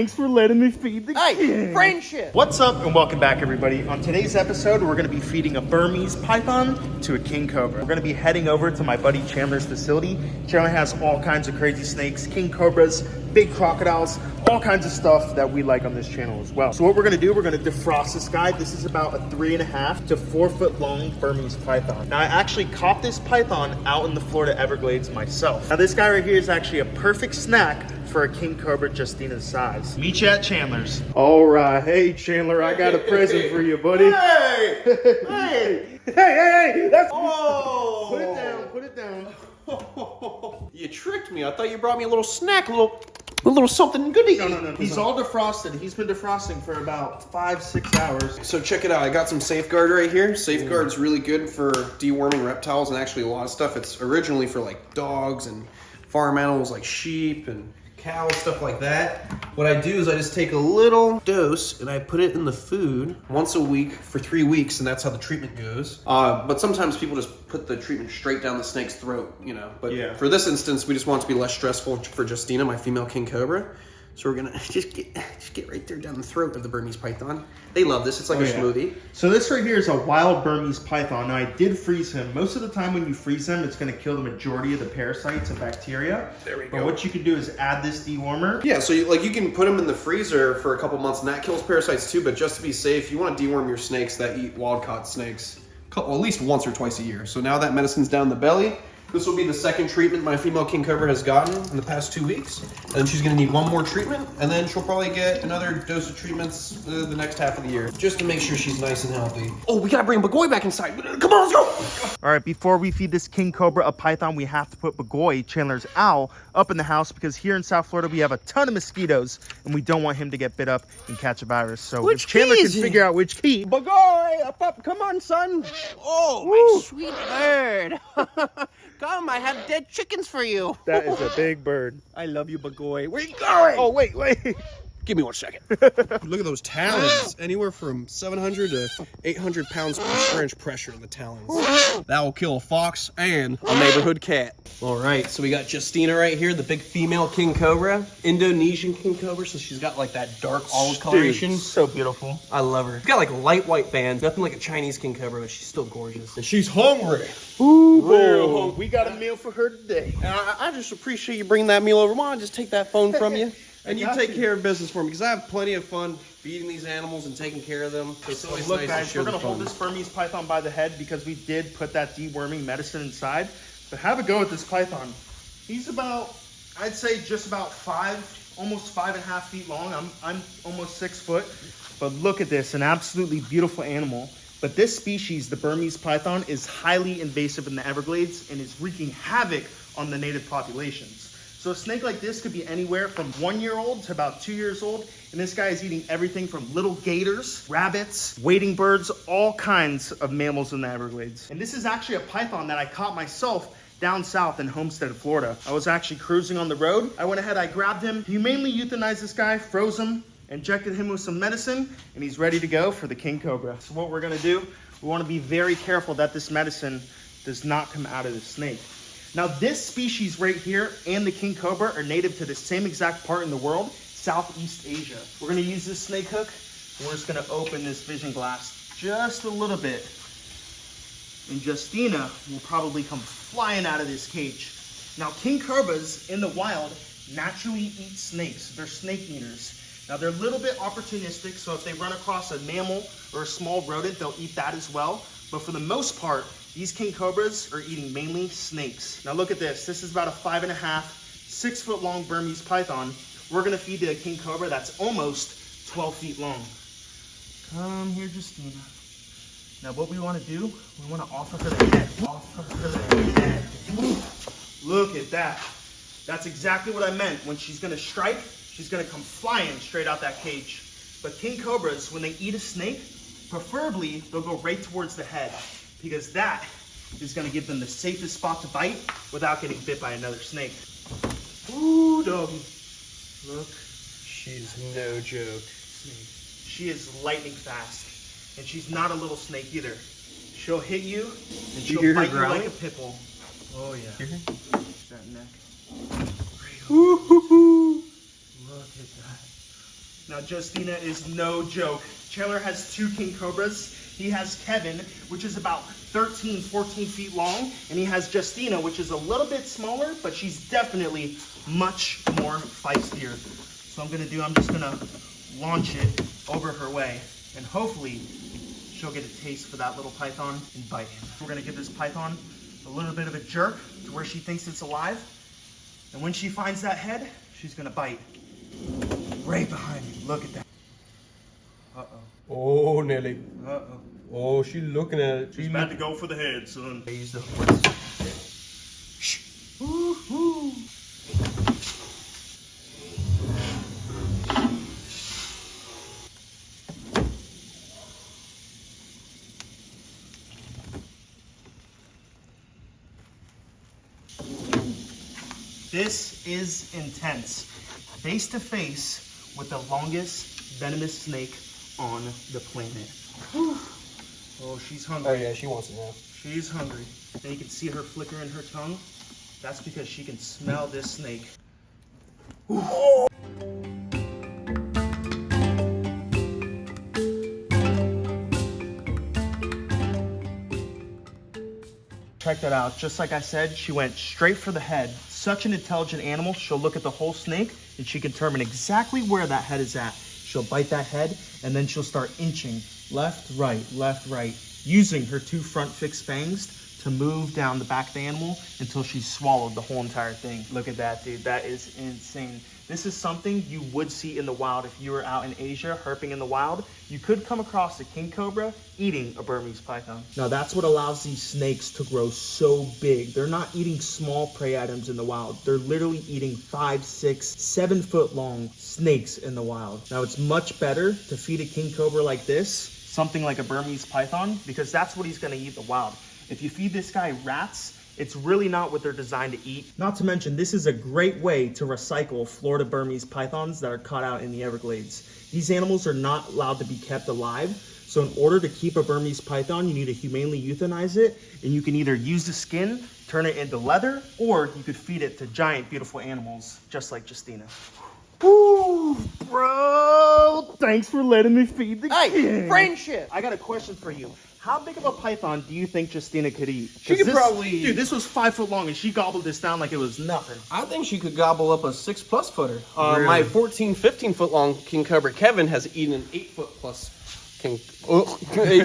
Thanks for letting me feed the kid. Friendship. What's up and welcome back, everybody. On today's episode, we're going to be feeding a Burmese python to a king cobra. We're going to be heading over to my buddy Chandler's facility. Chandler has all kinds of crazy snakes, king cobras, big crocodiles, all kinds of stuff that we like on this channel as well. So what we're going to do, we're going to defrost this guy. This is about a 3.5 to 4 foot long Burmese python. Now I actually caught this python out in the Florida Everglades myself. Now this guy right here is actually a perfect snack for a king cobra Justina's size. Meet you at Chandler's. All right, hey Chandler, I got a present for you, buddy. Hey, hey, that's. Oh, Put it down. You tricked me. I thought you brought me a little snack, a little something good to eat. No. He's all defrosted. He's been defrosting for about 5-6 hours. So check it out. I got some Safeguard right here. Safeguard's really good for deworming reptiles and actually a lot of stuff. It's originally for like dogs and farm animals like sheep and cows, stuff like that. What I do is I just take a little dose and I put it in the food once a week for 3 weeks, and that's how the treatment goes. But sometimes people just put the treatment straight down the snake's throat, you know. But yeah, for this instance, we just want it to be less stressful for Justina, my female king cobra. So we're gonna just get right there down the throat of the Burmese python. They love this. It's like a smoothie. So this right here is a wild Burmese python. Now I did freeze him. Most of the time when you freeze him, it's gonna kill the majority of the parasites and bacteria. There we go. But what you can do is add this dewormer. Yeah, so you can put them in the freezer for a couple months, and that kills parasites too. But just to be safe, you want to deworm your snakes that eat wild-caught snakes at least once or twice a year. So now that medicine's down the belly. This will be the second treatment my female king cobra has gotten in the past 2 weeks. And then she's gonna need one more treatment, and then she'll probably get another dose of treatments the next half of the year, just to make sure she's nice and healthy. Oh, we gotta bring Bagoy back inside. Come on, let's go. All right, before we feed this king cobra a python, we have to put Bagoy, Chandler's owl, up in the house because here in South Florida, we have a ton of mosquitoes and we don't want him to get bit up and catch a virus. So if Chandler can figure out which key. Bagoy, up, come on, son. Oh, my sweet bird. Come, I have dead chickens for you. That is a big bird. I love you, Bagoy. Where are you going? Oh, wait. Give me 1 second. Look at those talons. Anywhere from 700 to 800 pounds per square inch pressure in the talons. That will kill a fox and a neighborhood cat. All right, so we got Justina right here, the big female king cobra, Indonesian king cobra. So she's got like that dark olive coloration. So beautiful. I love her. She's got like light white bands, nothing like a Chinese king cobra, but she's still gorgeous. And she's hungry. Ooh, real hungry. We got a meal for her today. And I just appreciate you bringing that meal over. Mom, just take that phone from you. And you take care of business for me, because I have plenty of fun feeding these animals and taking care of them. So it's always look, nice guys, to share we're the gonna hold fun. this Burmese python by the head because we did put that deworming medicine inside. But have a go at this python. He's about, I'd say, just about almost 5.5 feet long. I'm almost 6 foot. But look at this, an absolutely beautiful animal. But this species, the Burmese python, is highly invasive in the Everglades and is wreaking havoc on the native populations. So a snake like this could be anywhere from 1-year-old to about 2 years old. And this guy is eating everything from little gators, rabbits, wading birds, all kinds of mammals in the Everglades. And this is actually a python that I caught myself down south in Homestead, Florida. I was actually cruising on the road. I went ahead, I grabbed him, humanely euthanized this guy, froze him, injected him with some medicine, and he's ready to go for the king cobra. So what we're gonna do, we wanna be very careful that this medicine does not come out of the snake. Now this species right here and the king cobra are native to the same exact part in the world, Southeast Asia. We're gonna use this snake hook, and we're just gonna open this vision glass just a little bit. And Justina will probably come flying out of this cage. Now king cobras in the wild naturally eat snakes. They're snake eaters. Now they're a little bit opportunistic, so if they run across a mammal or a small rodent, they'll eat that as well. But for the most part, these king cobras are eating mainly snakes. Now look at this. This is about a 5.5, 6 foot long Burmese python. We're gonna feed the king cobra that's almost 12 feet long. Come here, Justina. Now what we wanna do, we wanna offer her the head. Offer her the head. Look at that. That's exactly what I meant. When she's gonna strike, she's gonna come flying straight out that cage. But king cobras, when they eat a snake, preferably they'll go right towards the head, because that is gonna give them the safest spot to bite without getting bit by another snake. Ooh, doggy. Look. She's no joke. She is lightning fast. And she's not a little snake either. She'll hit you, and she'll bite you like a pit bull. Oh yeah. That neck. Look at that. Now, Justina is no joke. Chandler has 2 king cobras. He has Kevin, which is about 13, 14 feet long, and he has Justina, which is a little bit smaller, but she's definitely much more feistier. So I'm just gonna launch it over her way, and hopefully she'll get a taste for that little python and bite him. We're gonna give this python a little bit of a jerk to where she thinks it's alive, and when she finds that head, she's gonna bite. Right behind me, look at that. Uh-oh. Oh, Nelly. Uh-oh. Oh, she's looking at it. She's about to go for the head, son. I use the horse. Woo-hoo. This is intense. Face to face with the longest venomous snake on the planet. Whew. Oh, she's hungry. Oh yeah, she wants it now. She's hungry. And you can see her flicker in her tongue. That's because she can smell this snake. Oh. Check that out. Just like I said, she went straight for the head. Such an intelligent animal. She'll look at the whole snake and she can determine exactly where that head is at. She'll bite that head and then she'll start inching left, right, using her 2 front fixed fangs to move down the back of the animal until she's swallowed the whole entire thing. Look at that, dude. That is insane. This is something you would see in the wild if you were out in Asia herping in the wild. You could come across a king cobra eating a Burmese python. Now that's what allows these snakes to grow so big. They're not eating small prey items in the wild. They're literally eating 5, 6, 7 foot long snakes in the wild. Now it's much better to feed a king cobra like this, something like a Burmese python, because that's what he's gonna eat in the wild. If you feed this guy rats, it's really not what they're designed to eat. Not to mention, this is a great way to recycle Florida Burmese pythons that are caught out in the Everglades. These animals are not allowed to be kept alive, so in order to keep a Burmese python, you need to humanely euthanize it, and you can either use the skin, turn it into leather, or you could feed it to giant, beautiful animals, just like Justina. Woo, bro! Thanks for letting me feed the kid. Friendship! I got a question for you. How big of a python do you think Justina could eat? She could probably... Dude, this was 5 foot long and she gobbled this down like it was nothing. I think she could gobble up a 6+ footer. Really? My 14, 15 foot long king cobra Kevin has eaten an 8 foot plus 8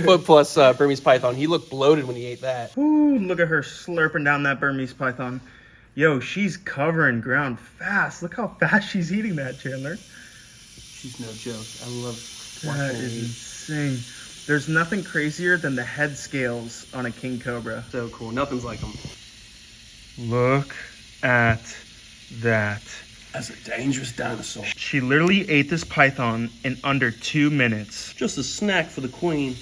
foot plus Burmese python. He looked bloated when he ate that. Ooh, look at her slurping down that Burmese python. Yo, she's covering ground fast. Look how fast she's eating that, Chandler. She's no joke. I love That watching her is eat. insane. There's nothing crazier than the head scales on a king cobra. So cool. Nothing's like them. Look at that. That's a dangerous dinosaur. She literally ate this python in under 2 minutes. Just a snack for the queen.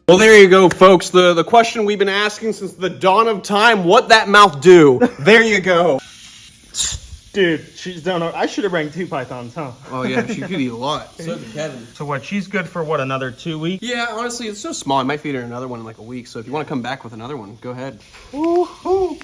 Well, there you go, folks. The question we've been asking since the dawn of time, what that mouth do? There you go. Dude, she's done. I should have ranked 2 pythons, huh? Oh, yeah, she could eat a lot. So did Kevin. So what, she's good for what, another 2 weeks? Yeah, honestly, it's so small. I might feed her another one in like a week. So if you want to come back with another one, go ahead. Woo-hoo.